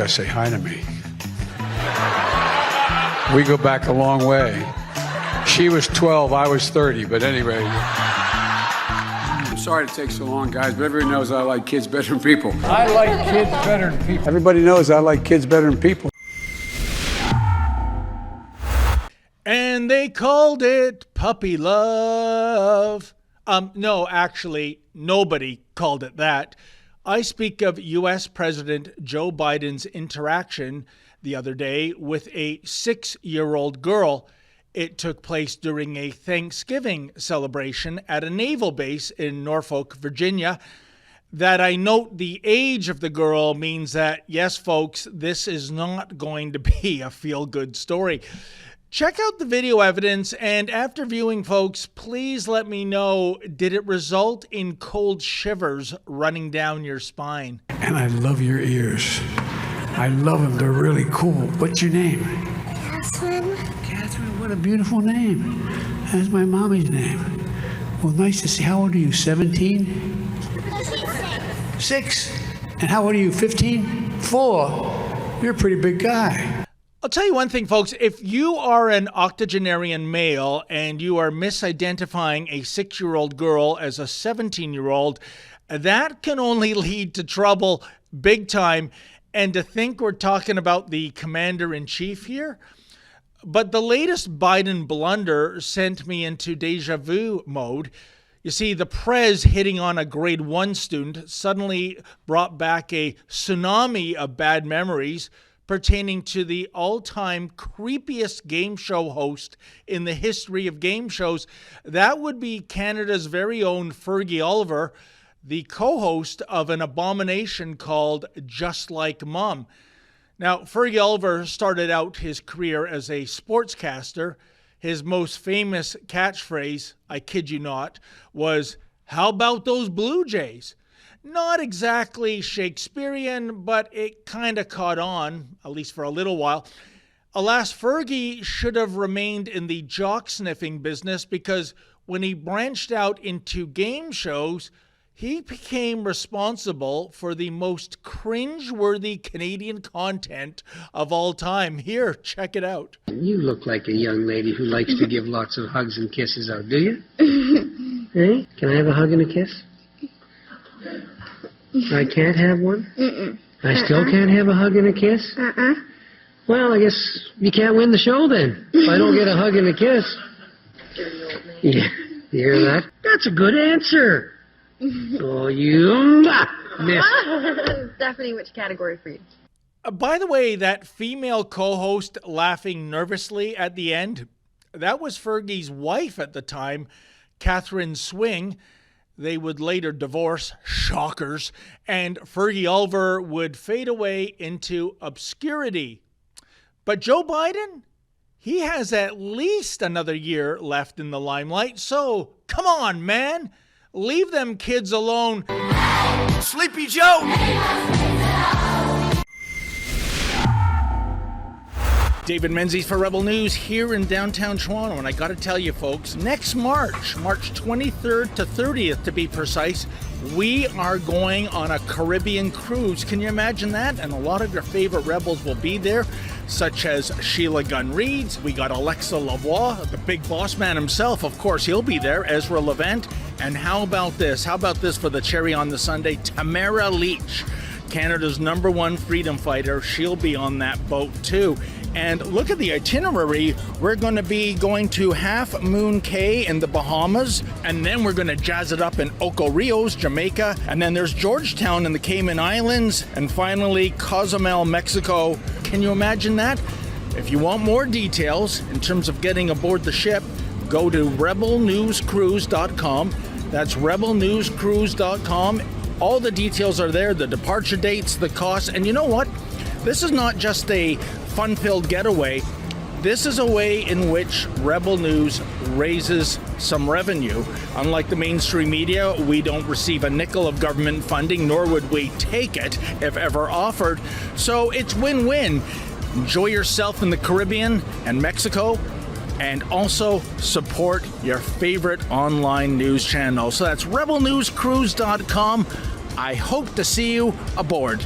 Jessica say hi to me. We go back a long way. She was 12, I was 30, but anyway. I'm sorry to take so long, guys, but everybody knows I like kids better than people. I like kids better than people. Everybody knows I like kids better than people. And they called it puppy love. No, actually, nobody called it that. I speak of U.S. President Joe Biden's interaction the other day with a 6-year-old girl. It took place during a Thanksgiving celebration at a naval base in Norfolk, Virginia. That I note the age of the girl means that, yes, folks, this is not going to be a feel-good story. Check out the video evidence, and after viewing, folks, please let me know, did it result in cold shivers running down your spine? And I love your ears. I love them. They're really cool. What's your name? Catherine. Catherine, what a beautiful name. That's my mommy's name. Well, nice to see. How old are you, 17? 6. And how old are you, 15? 4. You're a pretty big guy. I'll tell you one thing, folks. If you are an octogenarian male and you are misidentifying a 6-year-old girl as a 17-year-old, that can only lead to trouble big time. And to think we're talking about the commander-in-chief here. But the latest Biden blunder sent me into deja vu mode. You see, the prez hitting on a grade 1 student suddenly brought back a tsunami of bad memories pertaining to the all-time creepiest game show host in the history of game shows. That would be Canada's very own Fergie Olver, the co-host of an abomination called Just Like Mom. Now, Fergie Olver started out his career as a sportscaster. His most famous catchphrase, I kid you not, was, "How about those Blue Jays?" Not exactly Shakespearean, but it kind of caught on, at least for a little while. Alas, Fergie should have remained in the jock-sniffing business, because when he branched out into game shows, he became responsible for the most cringe-worthy Canadian content of all time. Here, check it out. You look like a young lady who likes to give lots of hugs and kisses out, do you? Hey, can I have a hug and a kiss? I can't have one? I still can't have a hug and a kiss? Well, I guess you can't win the show then, if I don't get a hug and a kiss. Yeah, you hear that? That's a good answer. Oh, you missed. Definitely which category for you? By the way, that female co-host laughing nervously at the end, that was Fergie's wife at the time, Catherine Swing. They would later divorce, shockers, and Fergie Olver would fade away into obscurity. But Joe Biden, he has at least another year left in the limelight, so come on, man. Leave them kids alone. Sleepy Joe! David Menzies for Rebel News here in downtown Toronto. And I got to tell you, folks, next March 23rd to 30th to be precise, we are going on a Caribbean cruise. Can you imagine that? And a lot of your favorite Rebels will be there, such as Sheila Gunn Reid. We got Alexa Lavoie, the big boss man himself. Of course, he'll be there. Ezra Levant. And how about this? How about this for the cherry on the sundae? Tamara Leach, Canada's #1 freedom fighter. She'll be on that boat too. And look at the itinerary. We're going to be going to Half Moon Cay in the Bahamas, and then we're going to jazz it up in Ocho Rios, Jamaica, and then there's Georgetown in the Cayman Islands, and finally Cozumel, Mexico. Can you imagine that? If you want more details in terms of getting aboard the ship, go to rebelnewscruise.com. That's rebelnewscruise.com. All the details are there, the departure dates, the costs, and you know what? This is not just a fun-filled getaway. This is a way in which Rebel News raises some revenue. Unlike the mainstream media, we don't receive a nickel of government funding, nor would we take it if ever offered. So it's win-win. Enjoy yourself in the Caribbean and Mexico, and also support your favorite online news channel. So that's rebelnewscruise.com. I hope to see you aboard.